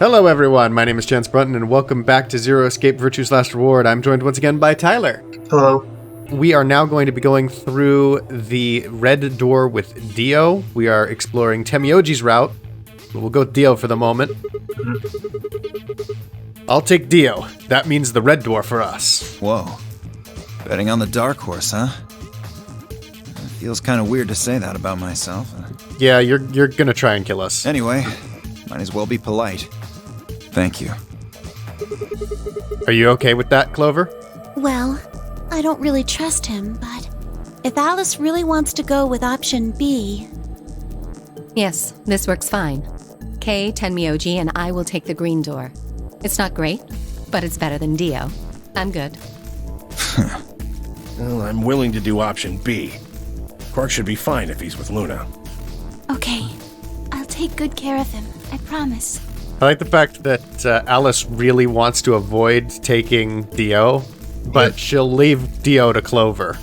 Hello everyone, my name is Chance Brunton and welcome back to Zero Escape Virtue's Last Reward. I'm joined once again by Tyler. Hello. We are now going to be going through the red door with Dio. We are exploring Temioji's route, but we'll go with Dio for the moment. I'll take Dio. That means the red door for us. Whoa. Betting on the dark horse, huh? It feels kind of weird to say that about myself. Yeah, you're gonna try and kill us. Anyway, might as well be polite. Thank you. Are you okay with that, Clover? Well, I don't really trust him, but if Alice really wants to go with option B... Yes, this works fine. Kay, Tenmyoji, and I will take the green door. It's not great, but it's better than Dio. I'm good. Well, I'm willing to do option B. Quark should be fine if he's with Luna. Okay, I'll take good care of him, I promise. I like the fact that Alice really wants to avoid taking Dio, but she'll leave Dio to Clover.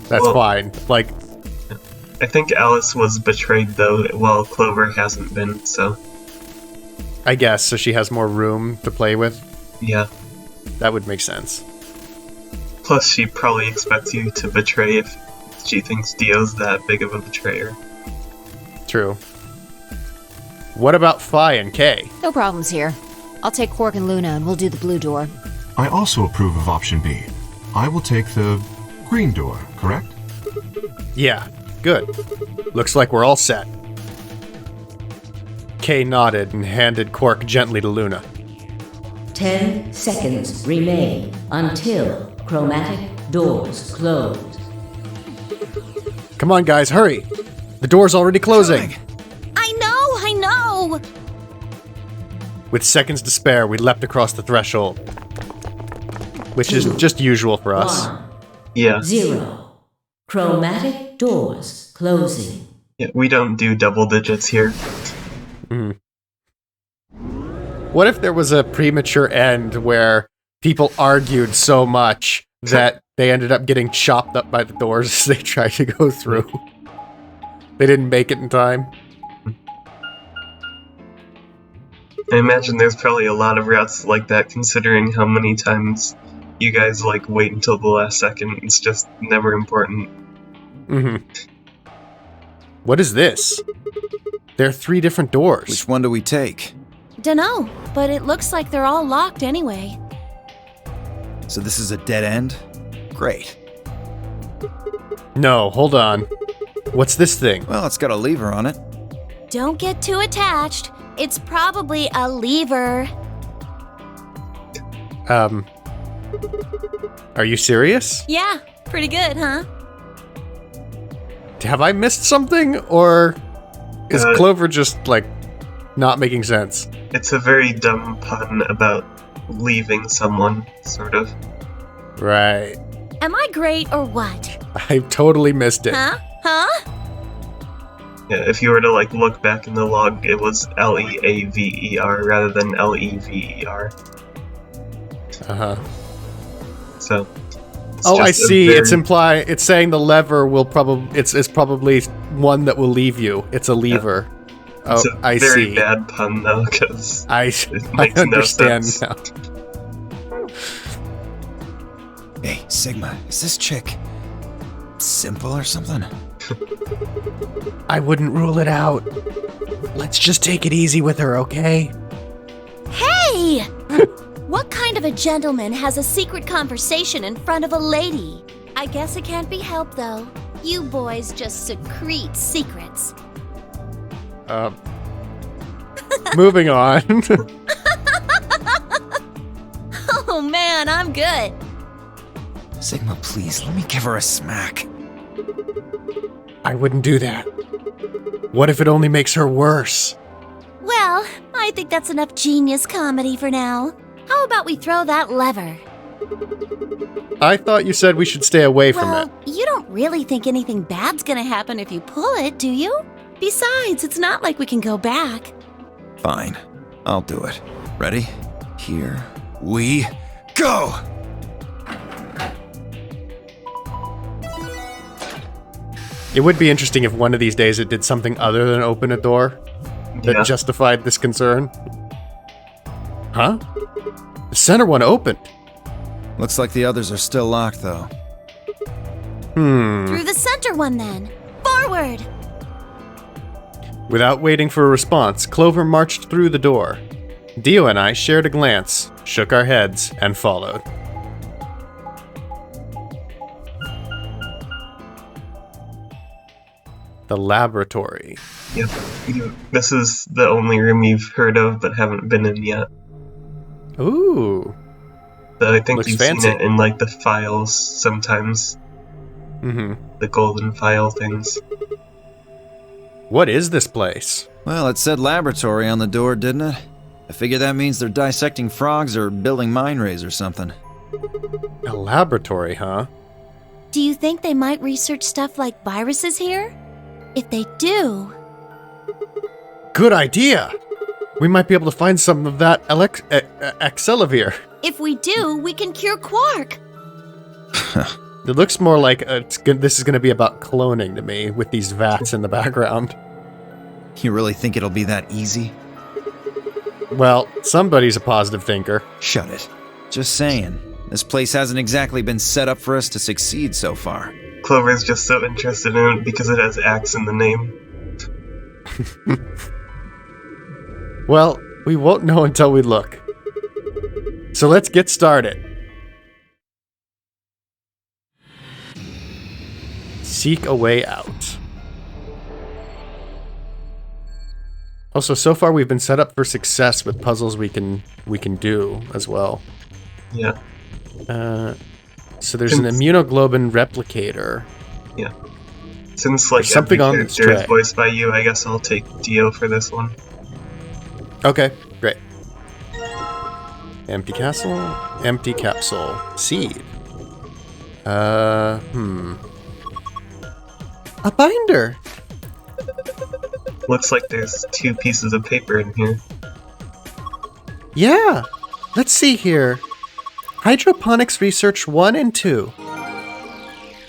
That's fine. Like, I think Alice was betrayed, though, while Clover hasn't been, so... I guess, so she has more room to play with? Yeah. That would make sense. Plus, she probably expects you to betray if she thinks Dio's that big of a betrayer. True. What about Phi and Kay? No problems here. I'll take Quark and Luna and we'll do the blue door. I also approve of option B. I will take the green door, correct? Yeah, good. Looks like we're all set. Kay nodded and handed Quark gently to Luna. 10 seconds remain until chromatic doors close. Come on, guys, hurry! The door's already closing! I know! With seconds to spare, we leapt across the threshold. Which is just usual for us. 1, Yeah. 0. Chromatic doors closing. Yeah, we don't do double digits here. What if there was a premature end where people argued so much that they ended up getting chopped up by the doors as they tried to go through? They didn't make it in time. I imagine there's probably a lot of routes like that, considering how many times you guys, wait until the last second. It's just never important. What is this? There are 3 different doors. Which one do we take? Dunno, but it looks like they're all locked anyway. So this is a dead end? Great. No, hold on. What's this thing? Well, it's got a lever on it. Don't get too attached. It's probably a lever. Are you serious? Yeah, pretty good, huh? Have I missed something, or is Clover just, not making sense? It's a very dumb pun about leaving someone, sort of. Right. Am I great or what? I totally missed it. Huh? Yeah, if you were to, look back in the log, it was Leaver rather than Lever. Uh-huh. So... Oh, I see. It's saying the lever will probably... It's probably one that will leave you. It's a lever. Yeah. It's Oh, I see. It's a very bad pun, though, because I understand now. Hey, Sigma, is this chick simple or something? I wouldn't rule it out. Let's just take it easy with her, okay? Hey! What kind of a gentleman has a secret conversation in front of a lady? I guess it can't be helped, though. You boys just secrete secrets. Moving on. Oh man, I'm good. Sigma, please, let me give her a smack. I wouldn't do that. What if it only makes her worse? Well, I think that's enough genius comedy for now. How about we throw that lever? I thought you said we should stay away from it. You don't really think anything bad's gonna happen if you pull it, do you? Besides, it's not like we can go back. Fine, I'll do it. Ready? Here we go! It would be interesting if one of these days it did something other than open a door that justified this concern. Huh? The center one opened. Looks like the others are still locked, though. Through the center one, then. Forward! Without waiting for a response, Clover marched through the door. Dio and I shared a glance, shook our heads, and followed. The laboratory. Yep. This is the only room you've heard of but haven't been in yet. Ooh. So I think Looks you've fancy. seen it in like the files sometimes. The golden file things. What is this place? Well, it said laboratory on the door, didn't it? I figure that means they're dissecting frogs or building mine rays or something. A laboratory, huh? Do you think they might research stuff like viruses here? If they do... Good idea! We might be able to find some of that Accelavir. If we do, we can cure Quark. It looks more like this is going to be about cloning to me, with these vats in the background. You really think it'll be that easy? Well, somebody's a positive thinker. Shut it. Just saying. This place hasn't exactly been set up for us to succeed so far. Clover's just so interested in it because it has axe in the name. Well, we won't know until we look. So let's get started. Seek a way out. Also, so far we've been set up for success with puzzles we can do as well. Yeah. So there's an immunoglobin replicator. Yeah. Since like something every on this character is tray. voiced by you, I guess I'll take Dio for this one. Okay, great. Empty castle, empty capsule, seed. A binder. Looks like there's 2 pieces of paper in here. Yeah. Let's see here. Hydroponics Research 1 and 2.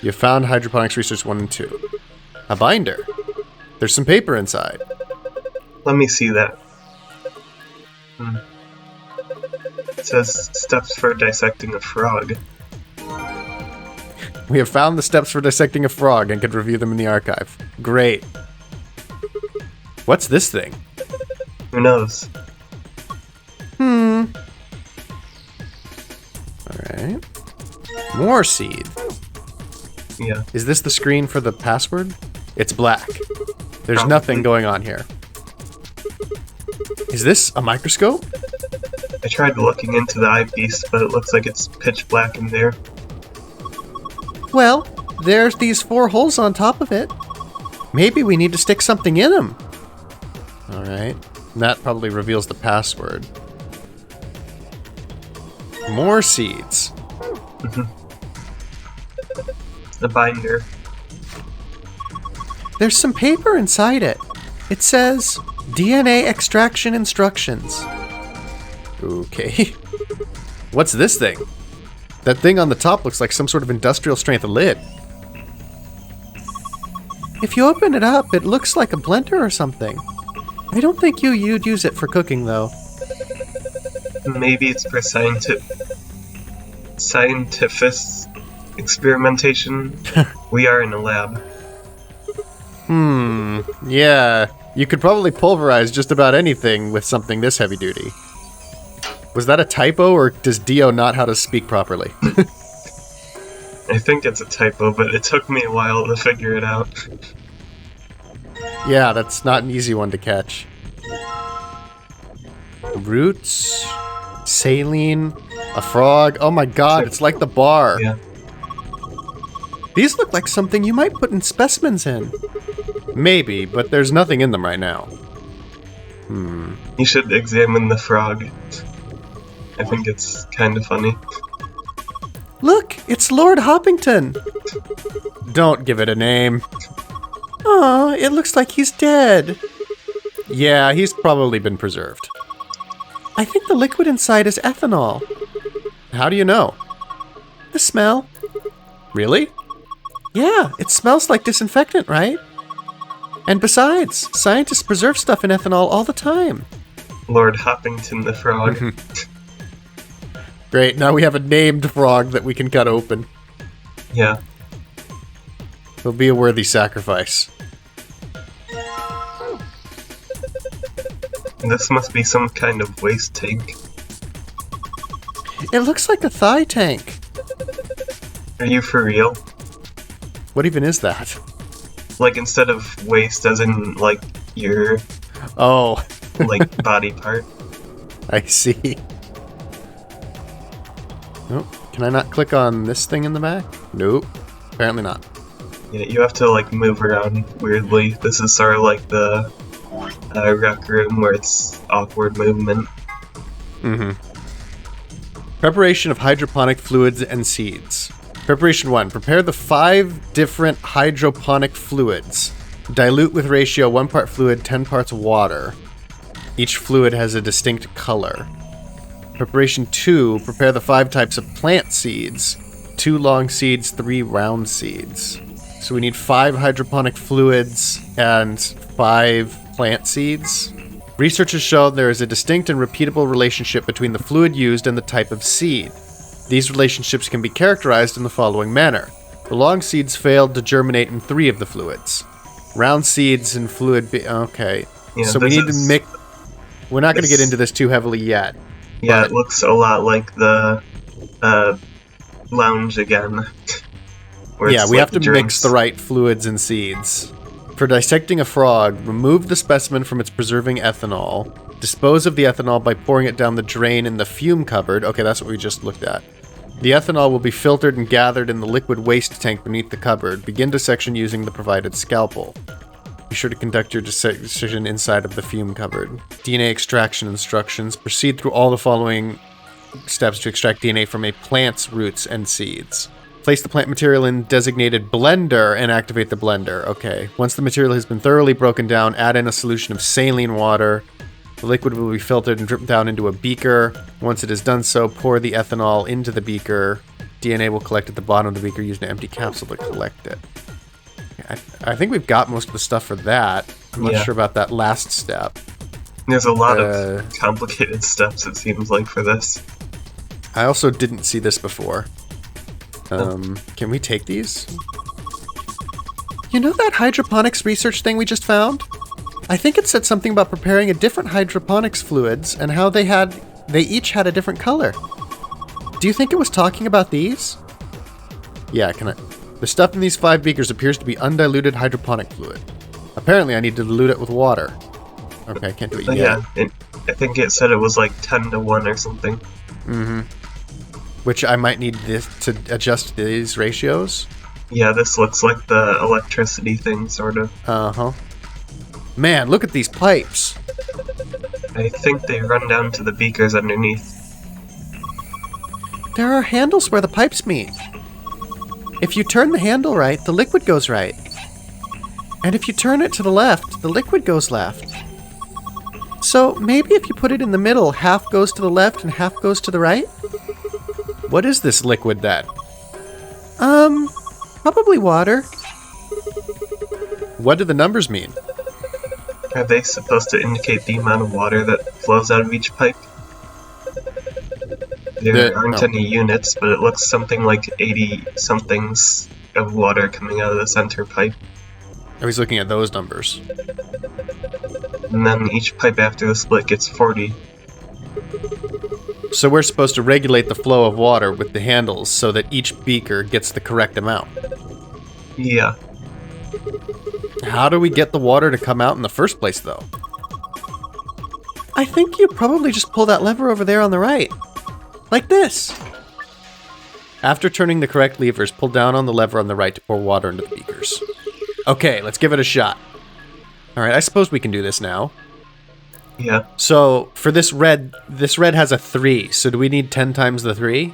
You found Hydroponics Research 1 and 2. A binder. There's some paper inside. Let me see that. It says steps for dissecting a frog. We have found the steps for dissecting a frog and can review them in the archive. Great. What's this thing? Who knows? Alright. More seed. Yeah. Is this the screen for the password? It's black. There's Probably. nothing going on here. Is this a microscope? I tried looking into the eyepiece, but it looks like it's pitch black in there. Well, there's these 4 holes on top of it. Maybe we need to stick something in them. Alright. That probably reveals the password. More seeds. The binder. There's some paper inside it. It says DNA extraction instructions. Okay. What's this thing? That thing on the top looks like some sort of industrial strength lid. If you open it up, it looks like a blender or something. I don't think you'd use it for cooking, though. Maybe it's for scientific experimentation. We are in a lab. Yeah. You could probably pulverize just about anything with something this heavy duty. Was that a typo, or does Dio not how to speak properly? I think it's a typo, but it took me a while to figure it out. Yeah, that's not an easy one to catch. Roots, saline, a frog. Oh my god, it's like the bar. Yeah. These look like something you might put in specimens in. Maybe, but there's nothing in them right now. You should examine the frog. I think it's kind of funny. Look, it's Lord Hoppington. Don't give it a name. Aw, it looks like he's dead. Yeah, he's probably been preserved. I think the liquid inside is ethanol. How do you know? The smell. Really? Yeah, it smells like disinfectant, right? And besides, scientists preserve stuff in ethanol all the time. Lord Hoppington the frog. Great, now we have a named frog that we can cut open. Yeah. It'll be a worthy sacrifice. This must be some kind of waste tank. It looks like a thigh tank. Are you for real? What even is that? Like, instead of waste as in, like, your, Oh, like, body part? I see. Oh, can I not click on this thing in the back? Nope. Apparently not. Yeah, you have to, like, move around weirdly. This is sort of like the rec room where it's awkward movement. Mm-hmm. Preparation of hydroponic fluids and seeds. Preparation 1. Prepare the 5 different hydroponic fluids. Dilute with ratio 1 part fluid, 10 parts water. Each fluid has a distinct color. Preparation 2. Prepare the 5 types of plant seeds. 2 long seeds, 3 round seeds. So we need 5 hydroponic fluids and 5 plant seeds. Research has shown there is a distinct and repeatable relationship between the fluid used and the type of seed. These relationships can be characterized in the following manner. The long seeds failed to germinate in 3 of the fluids. Round seeds and fluid... okay. Yeah, so we need to mix... We're not going to get into this too heavily yet. Yeah, it looks a lot like the lounge again. Yeah, we like have to mix the right fluids and seeds. For dissecting a frog, remove the specimen from its preserving ethanol. Dispose of the ethanol by pouring it down the drain in the fume cupboard. Okay, that's what we just looked at. The ethanol will be filtered and gathered in the liquid waste tank beneath the cupboard. Begin dissection using the provided scalpel. Be sure to conduct your dissection inside of the fume cupboard. DNA extraction instructions. Proceed through all the following steps to extract DNA from a plant's roots and seeds. Place the plant material in designated blender and activate the blender. Okay. Once the material has been thoroughly broken down, add in a solution of saline water. The liquid will be filtered and dripped down into a beaker. Once it is done so, pour the ethanol into the beaker. DNA will collect at the bottom of the beaker using an empty capsule to collect it. I think we've got most of the stuff for that. I'm not sure about that last step. There's a lot of complicated steps, it seems like, for this. I also didn't see this before. Can we take these? You know that hydroponics research thing we just found? I think it said something about preparing a different hydroponics fluids and how they each had a different color. Do you think it was talking about these? Yeah, the stuff in these 5 beakers appears to be undiluted hydroponic fluid. Apparently I need to dilute it with water. Okay, I can't do it yet. Yeah, I think it said it was like 10 to 1 or something. Mm-hmm. Which I might need this to adjust these ratios. Yeah, this looks like the electricity thing, sort of. Uh-huh. Man, look at these pipes. I think they run down to the beakers underneath. There are handles where the pipes meet. If you turn the handle right, the liquid goes right. And if you turn it to the left, the liquid goes left. So maybe if you put it in the middle, half goes to the left and half goes to the right? What is this liquid then? Probably water. What do the numbers mean? Are they supposed to indicate the amount of water that flows out of each pipe? There aren't any units, but it looks something like 80-somethings of water coming out of the center pipe. I was looking at those numbers. And then each pipe after the split gets 40. So we're supposed to regulate the flow of water with the handles so that each beaker gets the correct amount. Yeah. How do we get the water to come out in the first place, though? I think you probably just pull that lever over there on the right. Like this. After turning the correct levers, pull down on the lever on the right to pour water into the beakers. Okay, let's give it a shot. Alright, I suppose we can do this now. Yeah. So, for this red has a 3, so do we need 10 times the 3?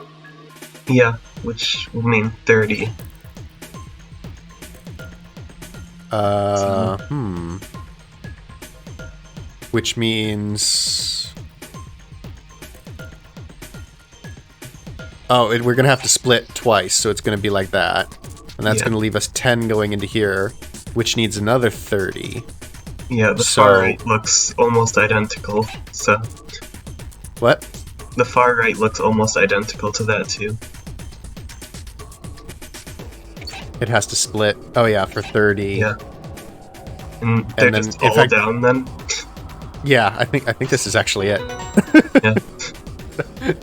Yeah, which would mean 30. Which means... Oh, we're going to have to split twice, so it's going to be like that. And that's going to leave us 10 going into here, which needs another 30. Yeah, the So- far right looks almost identical, so... What? The far right looks almost identical to that, too. It has to split. Oh yeah, for 30. Yeah. And they're then just if all I- down then? Yeah, I think this is actually it. Yeah.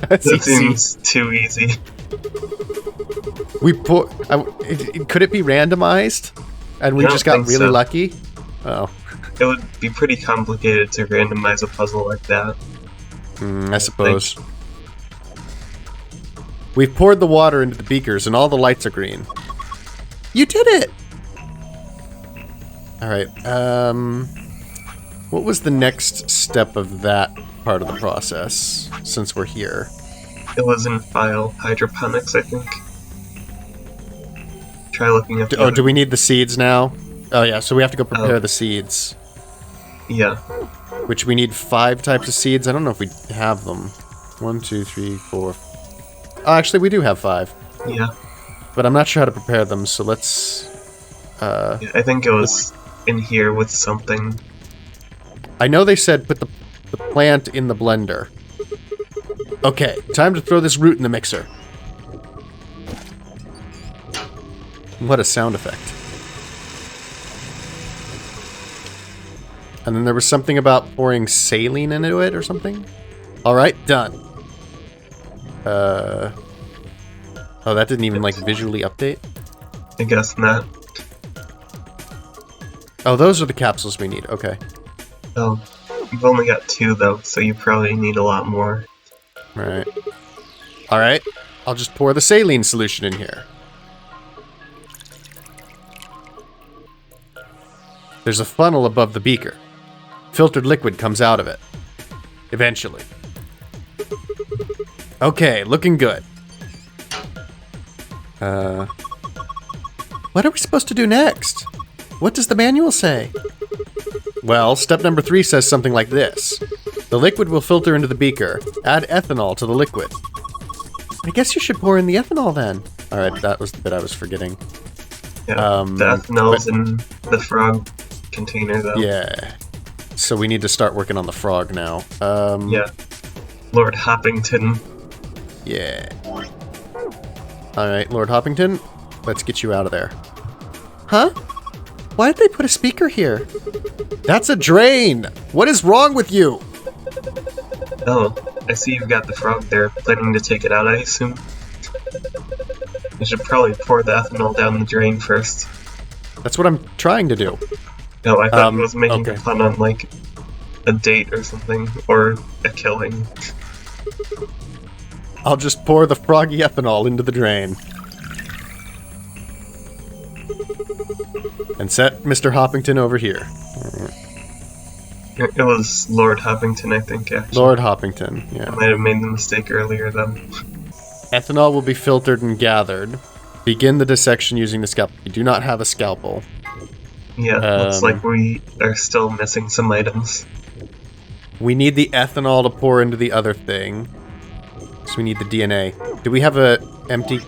That's That easy. seems too easy. We put. Could it be randomized? And we I don't just got think really so. lucky? Oh. It would be pretty complicated to randomize a puzzle like that. I suppose. We've poured the water into the beakers and all the lights are green. You did it! Alright, what was the next step of that part of the process, since we're here? It was in file hydroponics, I think. Try looking at the Oh, other- do we need the seeds now? Oh yeah, so we have to go prepare the seeds. Yeah. Which we need 5 types of seeds. I don't know if we have them. 1, 2, 3, 4. Oh, actually, we do have 5. Yeah. But I'm not sure how to prepare them, so let's... Yeah, I think it was in here with something. I know they said put the plant in the blender. Okay, time to throw this root in the mixer. What a sound effect. And then there was something about pouring saline into it or something? Alright, done. Oh, that didn't even, like, visually update? I guess not. Oh, those are the capsules we need. Okay. Oh, you've only got 2 though, so you probably need a lot more. Alright. Alright. I'll just pour the saline solution in here. There's a funnel above the beaker. Filtered liquid comes out of it. Eventually. Okay, looking good. What are we supposed to do next? What does the manual say? Well, step number 3 says something like this. The liquid will filter into the beaker. Add ethanol to the liquid. I guess you should pour in the ethanol then. Alright, that was the bit I was forgetting. Yeah, the ethanol's in the frog container though. Yeah. So we need to start working on the frog now. Yeah. Lord Hoppington. Yeah. Alright, Lord Hoppington, let's get you out of there. Huh? Why did they put a speaker here? That's a drain! What is wrong with you? Oh, I see you've got the frog there, planning to take it out, I assume. You should probably pour the ethanol down the drain first. That's what I'm trying to do. No, I thought it was making okay. fun on, like, a date or something, or a killing. I'll just pour the froggy ethanol into the drain. And set Mr. Hoppington over here. It was Lord Hoppington, I think, actually. Lord Hoppington, yeah. I might have made the mistake earlier, though. Ethanol will be filtered and gathered. Begin the dissection using the scalpel. You do not have a scalpel. Yeah, looks like we are still missing some items. We need the ethanol to pour into the other thing. So we need the DNA. Do we have a empty...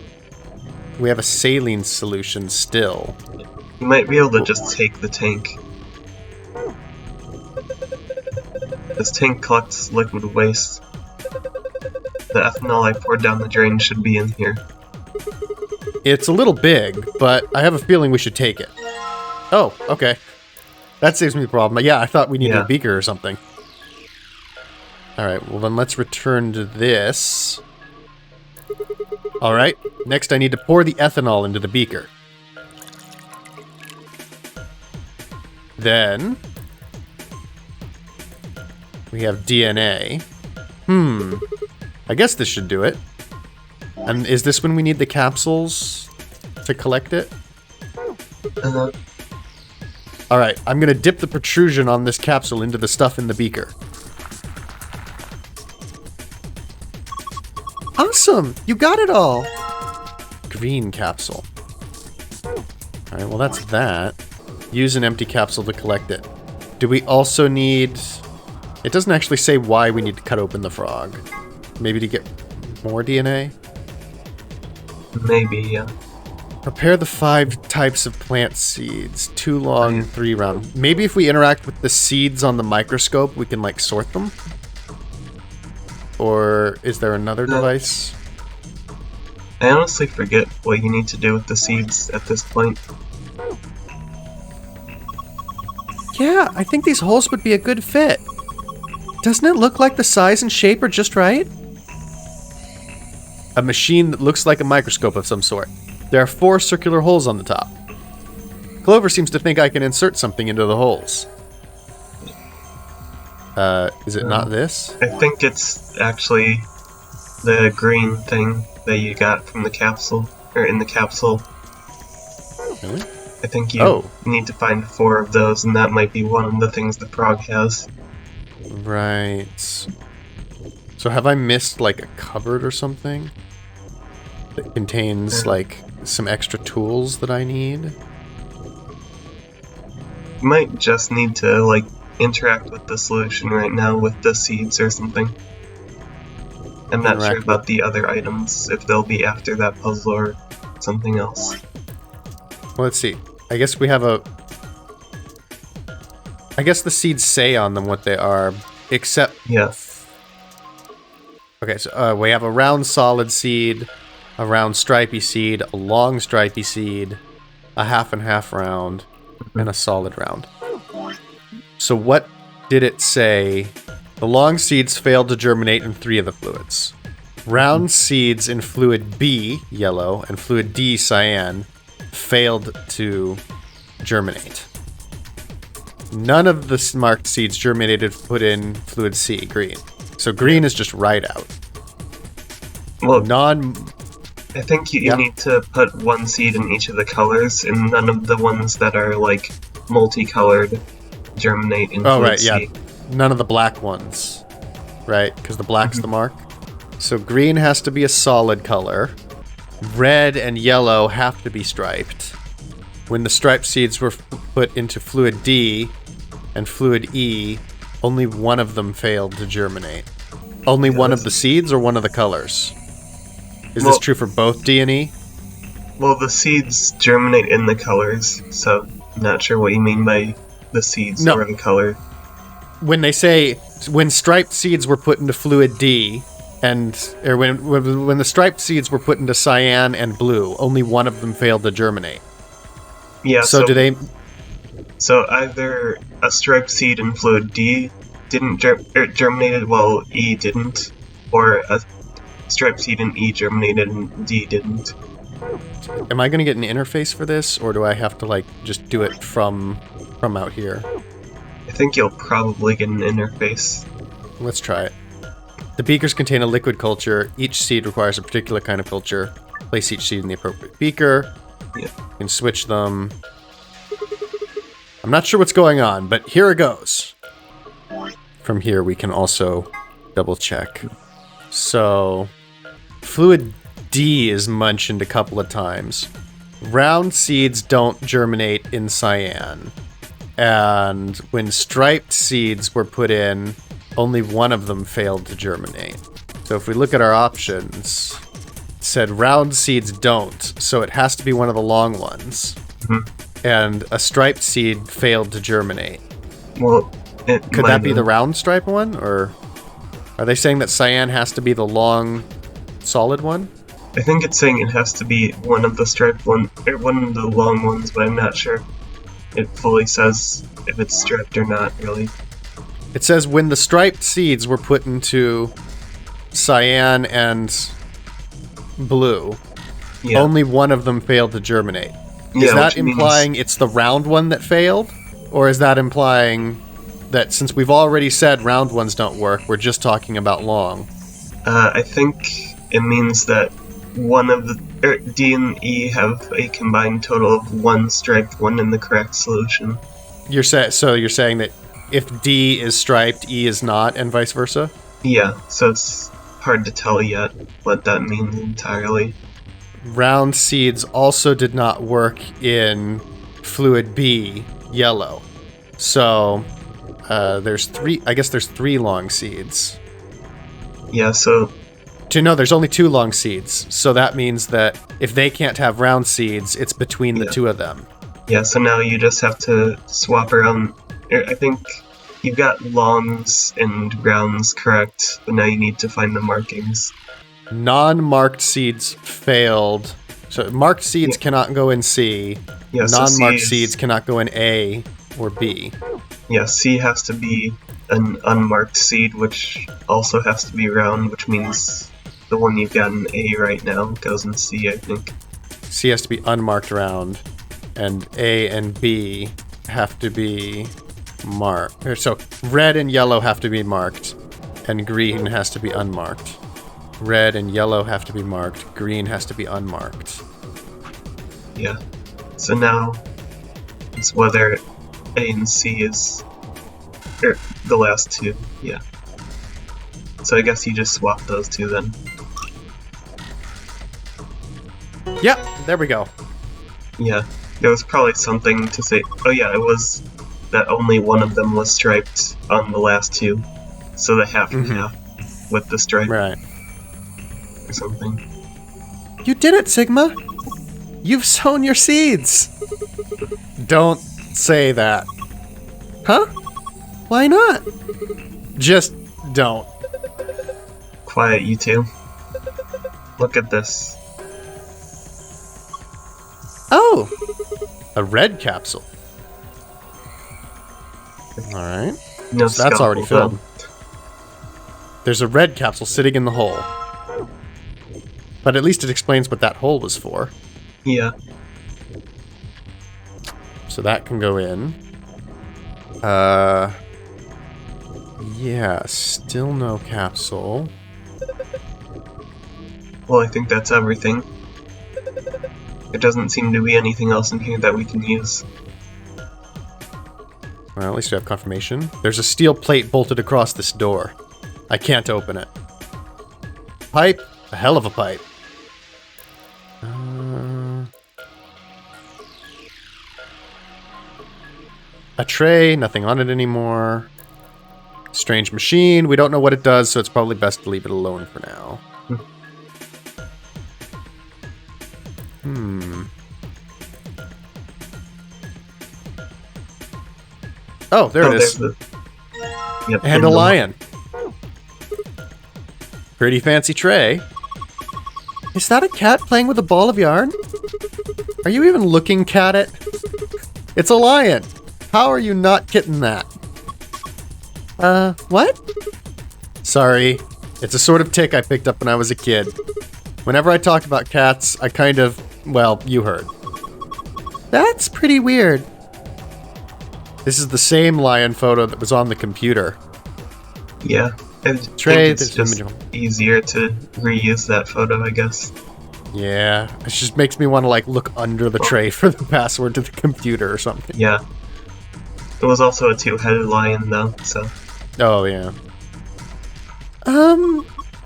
We have a saline solution still. You might be able to just take the tank. This tank collects liquid waste. The ethanol I poured down the drain should be in here. It's a little big, but I have a feeling we should take it. Oh, okay. That saves me the problem. Yeah, I thought we needed a beaker or something. Alright, well then let's return to this. Alright, next I need to pour the ethanol into the beaker. Then... we have DNA. I guess this should do it. And is this when we need the capsules to collect it? Alright, I'm gonna dip the protrusion on this capsule into the stuff in the beaker. Awesome! You got it all! Green capsule. Alright, well that's that. Use an empty capsule to collect it. Do we also need... It doesn't actually say why we need to cut open the frog. Maybe to get more DNA? Maybe, yeah. Prepare the 5 types of plant seeds. 2 long, 3 round. Maybe if we interact with the seeds on the microscope, we can, like, sort them? Or is there another device? I honestly forget what you need to do with the seeds at this point. Yeah, I think these holes would be a good fit. Doesn't it look like the size and shape are just right? A machine that looks like a microscope of some sort. There are 4 circular holes on the top. Clover seems to think I can insert something into the holes. Is it not this? I think it's actually the green thing that you got from the capsule, or in the capsule. Really? I think you need to find 4 of those, and that might be one of the things the frog has. Right. So have I missed, like, a cupboard or something? That contains, like, some extra tools that I need? You might just need to, like, interact with the solution right now with the seeds or something. I'm not sure about the other items, if they'll be after that puzzle or something else. Well, let's see. I guess we have I guess the seeds say on them what they are, except... Yes. Okay, so we have a round solid seed, a round stripy seed, a long stripy seed, a half and half round, and a solid round. So what did it say? The long seeds failed to germinate in 3 of the fluids. Round seeds in fluid B, yellow, and fluid D, cyan, failed to germinate. None of the marked seeds germinated put in fluid C, green. So green is just right out. Well, I think you need to put 1 seed in each of the colors, and none of the ones that are, like, multicolored germinate in fluid C. Yeah. None of the black ones, right? Because the black's the mark. So green has to be a solid color. Red and yellow have to be striped. When the striped seeds were put into fluid D and fluid E, only one of them failed to germinate. Only one of the seeds or one of the colors? Is this true for both D and E? Well, the seeds germinate in the colors, so I'm not sure what you mean by the seeds or the color. When they say, when striped seeds were put into fluid D, or when the striped seeds were put into cyan and blue, only one of them failed to germinate. Yeah, so do they... So either a striped seed in fluid D didn't germinated while E didn't, or a striped seed in E germinated and D didn't. Am I going to get an interface for this, or do I have to, like, just do it from out here? I think you'll probably get an interface. Let's try it. The beakers contain a liquid culture. Each seed requires a particular kind of culture. Place each seed in the appropriate beaker. Yeah. You can switch them. I'm not sure what's going on, but here it goes. From here, we can also double check. So, fluid D is mentioned a couple of times. Round seeds don't germinate in cyan. And when striped seeds were put in, only one of them failed to germinate. So if we look at our options, it said round seeds don't, so it has to be one of the long ones. And a striped seed failed to germinate. Well, could that be the round stripe one, or are they saying that cyan has to be the long, solid one? I think it's saying it has to be one of the striped one, or one of the long ones, but I'm not sure. It fully says if it's striped or not, really. It says when the striped seeds were put into cyan and blue, only one of them failed to germinate. Is that implying it's the round one that failed? Or is that implying that since we've already said round ones don't work, we're just talking about long? I think it means that one of the D and E have a combined total of 1 striped one in the correct solution. So you're saying that if D is striped, E is not, and vice versa? Yeah, so it's hard to tell yet what that means entirely. Round seeds also did not work in fluid B, yellow. So there's 3 long seeds. Yeah, so No, there's only 2 long seeds. So that means that if they can't have round seeds, it's between the 2 of them. Yeah, so now you just have to swap around. I think you got longs and rounds correct, but now you need to find the markings. Non-marked seeds failed. So marked seeds cannot go in C. Yeah, so non-marked C is- seeds cannot go in A or B. Yeah, C has to be an unmarked seed, which also has to be round, which means the one you've got in A right now goes in C, I think. C has to be unmarked round, and A and B have to be marked. So red and yellow have to be marked, and green has to be unmarked. Red and yellow have to be marked, green has to be unmarked. Yeah. So now it's whether A and C is the last 2, yeah. So I guess you just swap those 2 then. Yep, there we go. Yeah. There was probably something to say. Oh yeah, it was that only one of them was striped on the last 2. So the half and half with the stripe Right. or something. You did it, Sigma! You've sown your seeds! Don't say that. Huh? Why not? Just don't. Quiet, you two. Look at this. Oh! A red capsule. Alright. No So that's already scalpel, filled. There's a red capsule sitting in the hole. But at least it explains what that hole was for. Yeah. So that can go in. Yeah, still no capsule. Well, I think that's everything. There doesn't seem to be anything else in here that we can use. Well, at least we have confirmation. There's a steel plate bolted across this door. I can't open it. Pipe? A hell of a pipe. A tray, nothing on it anymore. Strange machine, we don't know what it does, so it's probably best to leave it alone for now. Oh, there it is. Yep, And a lion. Pretty fancy tray. Is that a cat playing with a ball of yarn? Are you even looking at it? It's a lion. How are you not getting that? What? Sorry. It's a sort of tick I picked up when I was a kid. Whenever I talk about cats, I kind of, well, you heard. That's pretty weird. This is the same lion photo that was on the computer. Yeah. I Trey, think it's just easier to reuse that photo, I guess. Yeah, it just makes me want to, like, look under the tray for the password to the computer or something. Yeah. It was also a 2-headed lion, though, so... Oh, yeah.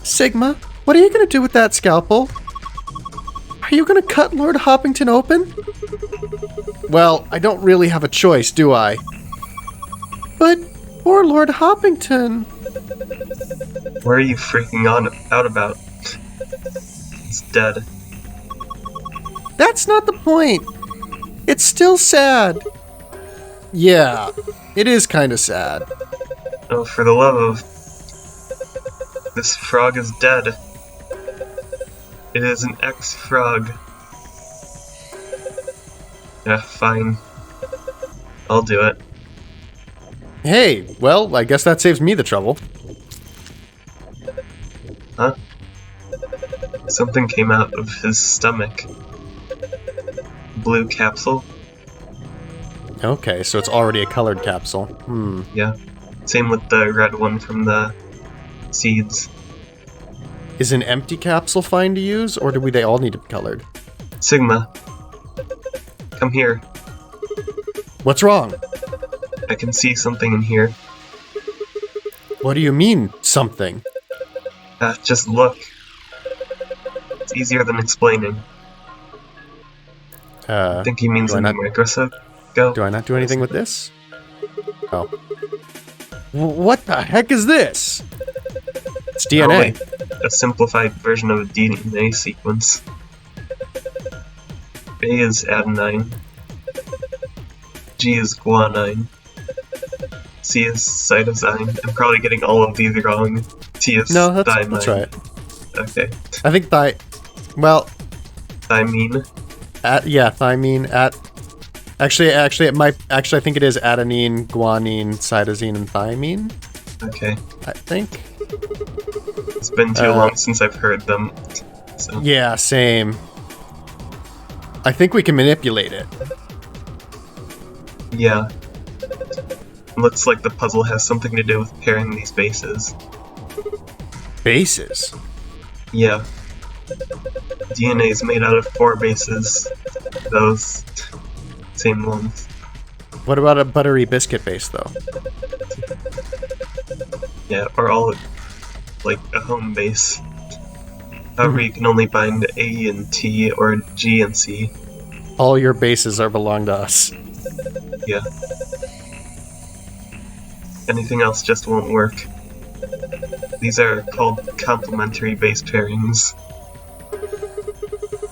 Sigma, what are you gonna do with that scalpel? Are you gonna cut Lord Hoppington open? Well, I don't really have a choice, do I? But poor Lord Hoppington... What are you freaking out about? It's dead. That's not the point. It's still sad. Yeah, it is kind of sad. Oh, for the love of... This frog is dead. It is an ex-frog. Yeah, fine. I'll do it. Hey, well, I guess that saves me the trouble. Huh? Something came out of his stomach. Blue capsule? Okay, so it's already a colored capsule. Yeah. Same with the red one from the seeds. Is an empty capsule fine to use, or do they all need to be colored? Sigma. Come here. What's wrong? I can see something in here. What do you mean, something? Just look. It's easier than explaining. I think he means in the microscope. Do I not do anything with this? Oh. What the heck is this? It's DNA. Oh, wait. a simplified version of a DNA sequence. A is adenine. G is guanine. C is cytosine. I'm probably getting all of these wrong. T is No, thymine. that's right. Okay. I think Thymine. yeah, thymine actually I think it is adenine, guanine, cytosine, and thymine. Okay. I think. It's been too long since I've heard them. So. Yeah, same. I think we can manipulate it. Yeah. Looks like the puzzle has something to do with pairing these bases. Bases? Yeah. DNA is made out of 4 bases. Those same ones. What about a buttery biscuit base, though? Yeah, or all like a home base. However, you can only bind A and T or G and C. All your bases belong to us. Yeah. Anything else just won't work. These are called complementary base pairings.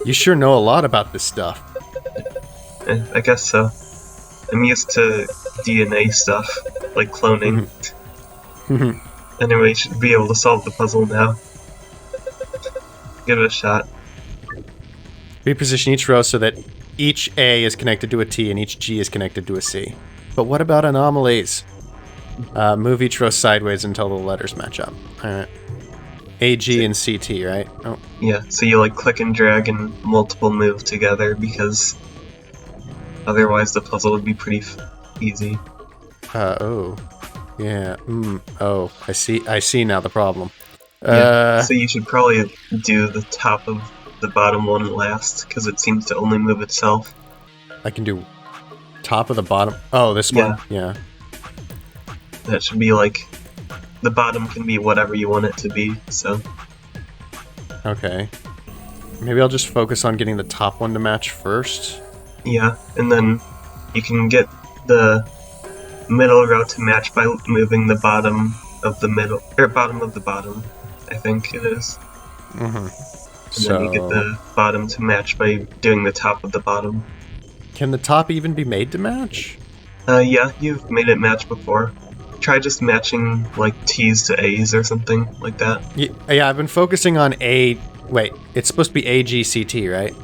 You sure know a lot about this stuff. I guess so. I'm used to DNA stuff, like cloning. Anyway, you should be able to solve the puzzle now. Give it a shot. Reposition each row so that each A is connected to a T and each G is connected to a C. But what about anomalies? Move each row sideways until the letters match up. Alright. A, G, and CT, right? Oh. Yeah, so you like click and drag and multiple move together because otherwise the puzzle would be pretty easy. Oh. Yeah. Oh, I see now the problem. Yeah, so you should probably do the top of the bottom one last, because it seems to only move itself. I can do top of the bottom. Oh, this one? Yeah. That should be like, the bottom can be whatever you want it to be, so. Okay. Maybe I'll just focus on getting the top one to match first. Yeah, and then you can get the middle row to match by moving the bottom of the middle, or bottom of the bottom, I think it is. And then you get the bottom to match by doing the top of the bottom. Can the top even be made to match? Yeah, you've made it match before. Try just matching, like, T's to A's or something like that. Yeah, I've been focusing on A... Wait, it's supposed to be A, G, C, T, right?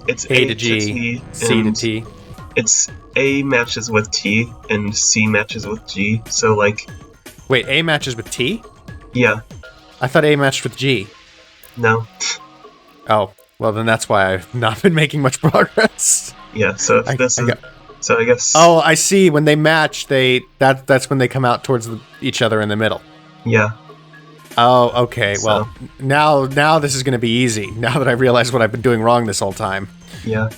It's A to G, C to T. It's A matches with T, and C matches with G, so, like... Wait, A matches with T? Yeah. I thought A matched with G. No. Oh, well then that's why I've not been making much progress. Yeah, so if this is... So I guess... Oh, I see. When they match, that's when they come out towards each other in the middle. Yeah. Oh, okay. So. Well, now this is going to be easy. Now that I realize what I've been doing wrong this whole time. Yeah.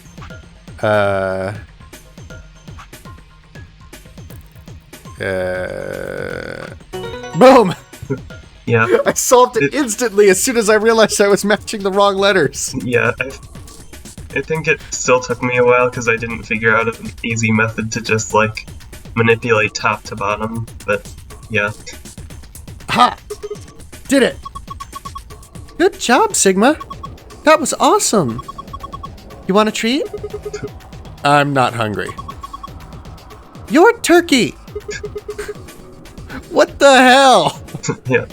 Boom! Yeah. I solved it instantly as soon as I realized I was matching the wrong letters. Yeah, I think it still took me a while because I didn't figure out an easy method to just, like, manipulate top to bottom, but yeah. Ha! Did it! Good job, Sigma. That was awesome. You want a treat? I'm not hungry. You're turkey! What the hell? Yeah.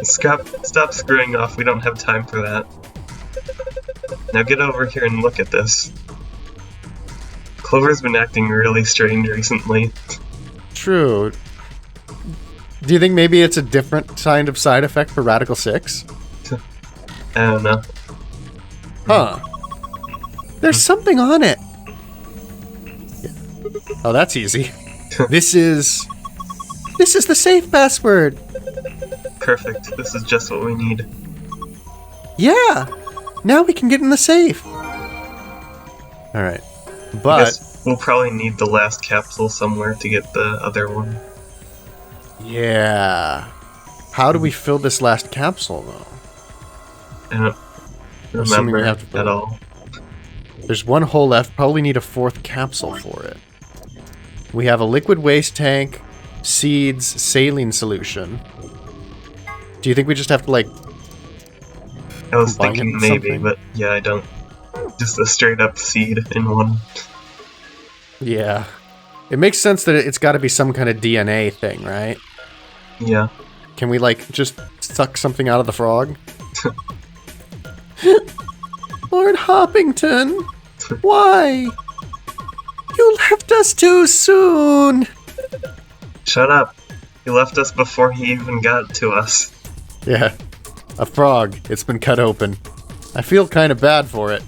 Stop screwing off, we don't have time for that. Now get over here and look at this. Clover's been acting really strange recently. True. Do you think maybe it's a different kind of side effect for Radical 6? I don't know. Huh. There's something on it. Oh, that's easy. This is the safe password. Perfect. This is just what we need. Yeah. Now we can get in the safe. Alright. But... I guess we'll probably need the last capsule somewhere to get the other one. Yeah. How do we fill this last capsule, though? I don't remember at all. There's one hole left. Probably need a 4th capsule for it. We have a liquid waste tank, seeds, saline solution. Do you think we just have to, like... I was combine thinking it with maybe, something? but yeah, I don't. Just a straight up seed in one. Yeah. It makes sense that it's got to be some kind of DNA thing, right? Yeah. Can we, like, just suck something out of the frog? Lord Hoppington! Why? You left us too soon! Shut up. He left us before he even got to us. Yeah. A frog. It's been cut open. I feel kind of bad for it.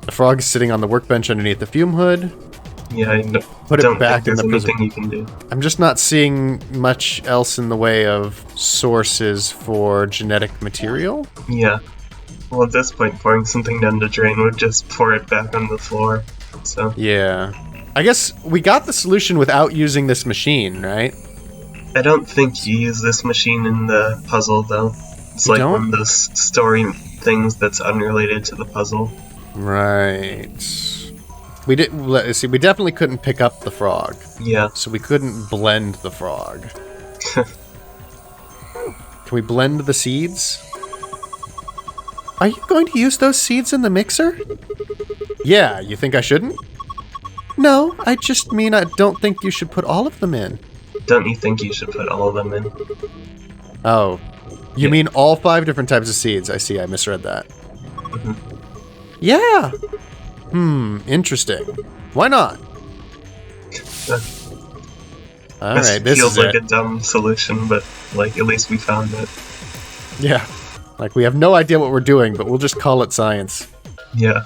The frog is sitting on the workbench underneath the fume hood. Yeah, I Put it don't back think in there's the anything you can do. I'm just not seeing much else in the way of sources for genetic material. Yeah. Well, at this point, pouring something down the drain would just pour it back on the floor. So, Yeah. I guess we got the solution without using this machine, right? I don't think you use this machine in the puzzle, though. It's You like don't? one of those story things that's unrelated to the puzzle. Right. We did. Let's see. We definitely couldn't pick up the frog, Yeah. so we couldn't blend the frog. Can we blend the seeds? Are you going to use those seeds in the mixer? Yeah. You think I shouldn't? No. I just mean I don't think you should put all of them in. Don't you think you should put all of them in? Oh. You Yeah. mean all 5 different types of seeds? I see. I misread that. Mhm. Yeah. Interesting. Why not? All This right, this feels is like it. a dumb solution, but like at least we found it. Yeah. Like, we have no idea what we're doing, but we'll just call it science. Yeah.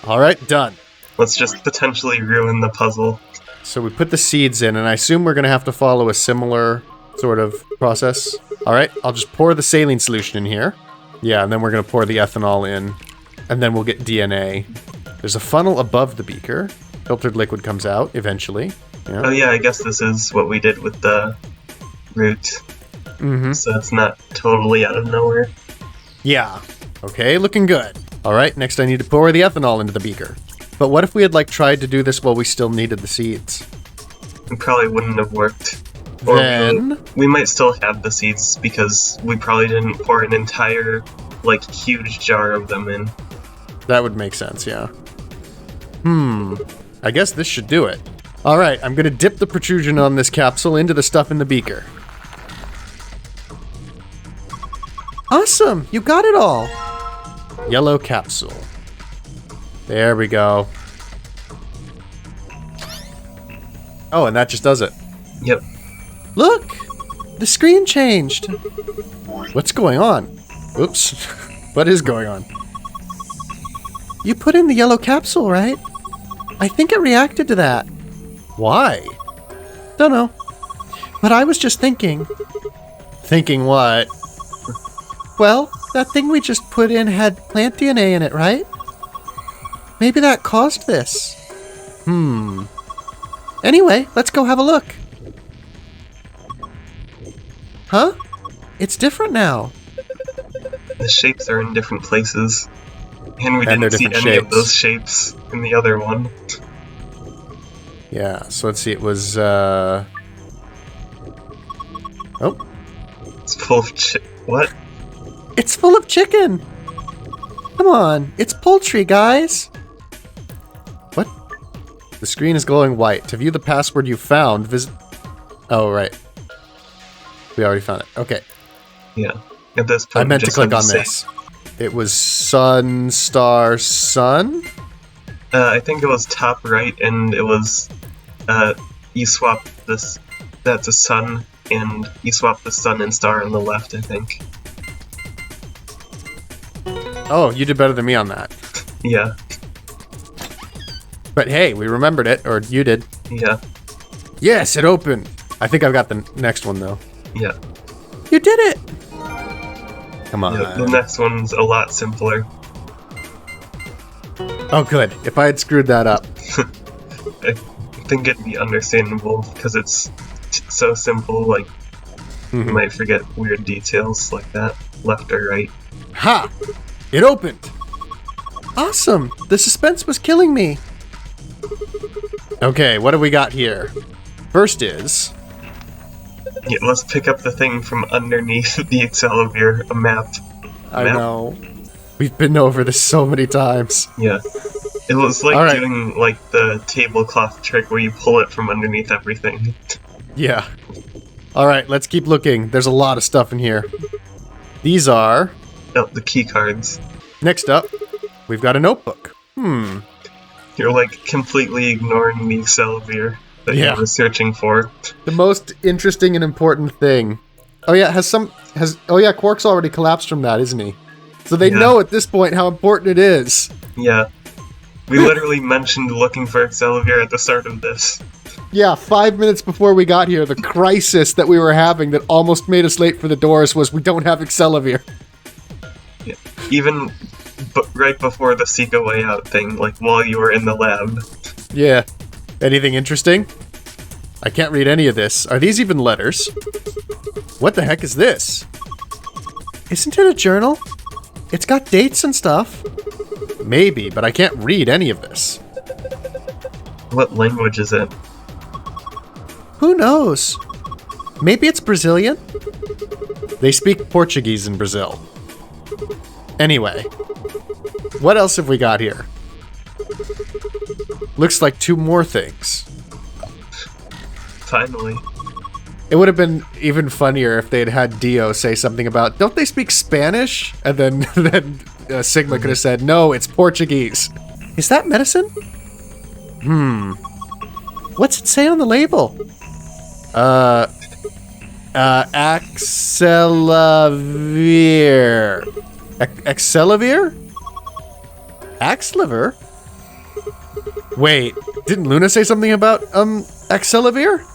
All right, done. Let's just potentially ruin the puzzle. So we put the seeds in, and I assume we're going to have to follow a similar sort of process. All right, I'll just pour the saline solution in here. Yeah, and then we're going to pour the ethanol in, and then we'll get DNA. There's a funnel above the beaker. Filtered liquid comes out eventually. Yeah. Oh yeah, I guess this is what we did with the root. Mm-hmm. So it's not totally out of nowhere. Yeah. Okay, looking good. All right, next I need to pour the ethanol into the beaker. But what if we had, like, tried to do this while we still needed the seeds? It probably wouldn't have worked. Then... we might still have the seeds because we probably didn't pour an entire, like, huge jar of them in. That would make sense, yeah. I guess this should do it. All right, I'm going to dip the protrusion on this capsule into the stuff in the beaker. Awesome! You got it all! Yellow capsule. There we go. Oh, and that just does it. Yep. Look! The screen changed! What's going on? Oops. What is going on? You put in the yellow capsule, right? I think it reacted to that. Why? Don't know. But I was just thinking. Thinking what? Well, that thing we just put in had plant DNA in it, right? Maybe that caused this. Anyway, let's go have a look. Huh? It's different now. The shapes are in different places. And we And they're didn't see any different of those shapes in the other one. Yeah, so let's see, it was, Oh. It's full of what? It's full of chicken! Come on, it's poultry, guys! What? The screen is glowing white. To view the password you found, visit... Oh, right. We already found it. Okay. Yeah. At this point, I meant to just click had on say- this. It was sun, star, sun? I think it was top right, and it was, you swap this, that's a sun, and you swap the sun and star on the left, I think. Oh, you did better than me on that. Yeah, But hey, we remembered it, or you did. yeah, Yes, it opened! I think I've got the next one, though. yeah. You did it! Come on. Yeah, the next one's a lot simpler. Oh, good. If I had screwed that up. I think it'd be understandable, because it's so simple, like, you might forget weird details like that, left or right. Ha! It opened! Awesome! The suspense was killing me! Okay, what do we got here? First is... Yeah, let's pick up the thing from underneath the Accelavir, a map. I know. We've been over this so many times. Yeah. It was like Alright. doing like the tablecloth trick where you pull it from underneath everything. Yeah. Alright, let's keep looking. There's a lot of stuff in here. These are... Oh, the key cards. Next up, we've got a notebook. You're like completely ignoring the Accelavir that Yeah. you were searching for. The most interesting and important thing. Oh yeah, oh yeah, Quark's already collapsed from that, isn't he? So they Yeah. know at this point how important it is. Yeah. We literally mentioned looking for Accelavir at the start of this. Yeah, 5 minutes before we got here, the crisis that we were having that almost made us late for the doors was we don't have Accelavir. Yeah. Even right before the Seek a Way Out thing, like while you were in the lab. Yeah. Anything interesting? I can't read any of this. Are these even letters? What the heck is this? Isn't it a journal? It's got dates and stuff. Maybe, but I can't read any of this. What language is it? Who knows? Maybe it's Brazilian? They speak Portuguese in Brazil. Anyway, what else have we got here? Looks like 2 more things. Finally. It would have been even funnier if they'd had Dio say something about, don't they speak Spanish? And then Sigma could have said, no, it's Portuguese. Is that medicine? What's it say on the label? Accelavir. Accelavir? Axlever? Wait, didn't Luna say something about, Accelavir?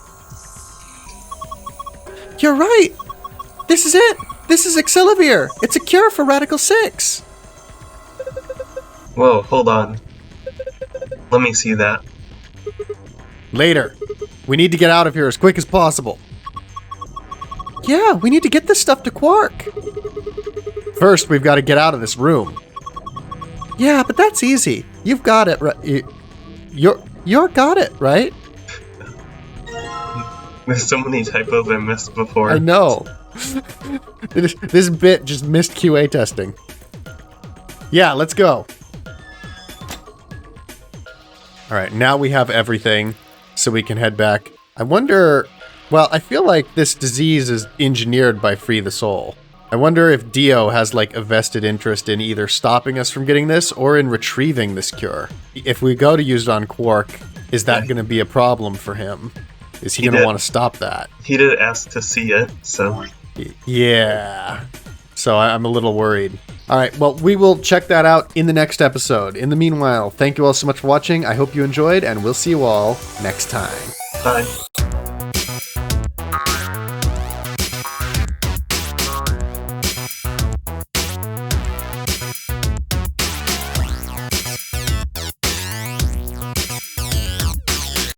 You're right! This is it! This is Accelavir! It's a cure for Radical 6! Whoa, hold on. Let me see that. Later. We need to get out of here as quick as possible. Yeah, we need to get this stuff to Quark. First, we've got to get out of this room. Yeah, but that's easy. You've got it, right? You're got it, right? There's so many typos I missed before. I know. This bit just missed QA testing. Yeah, let's go. Alright, now we have everything, so we can head back. I wonder... Well, I feel like this disease is engineered by Free the Soul. I wonder if Dio has, like, a vested interest in either stopping us from getting this or in retrieving this cure. If we go to use it on Quark, is that going to be a problem for him? Is he going to want to stop that? He did ask to see it, so... Yeah. So I'm a little worried. Alright, well, we will check that out in the next episode. In the meanwhile, thank you all so much for watching. I hope you enjoyed, and we'll see you all next time. Bye.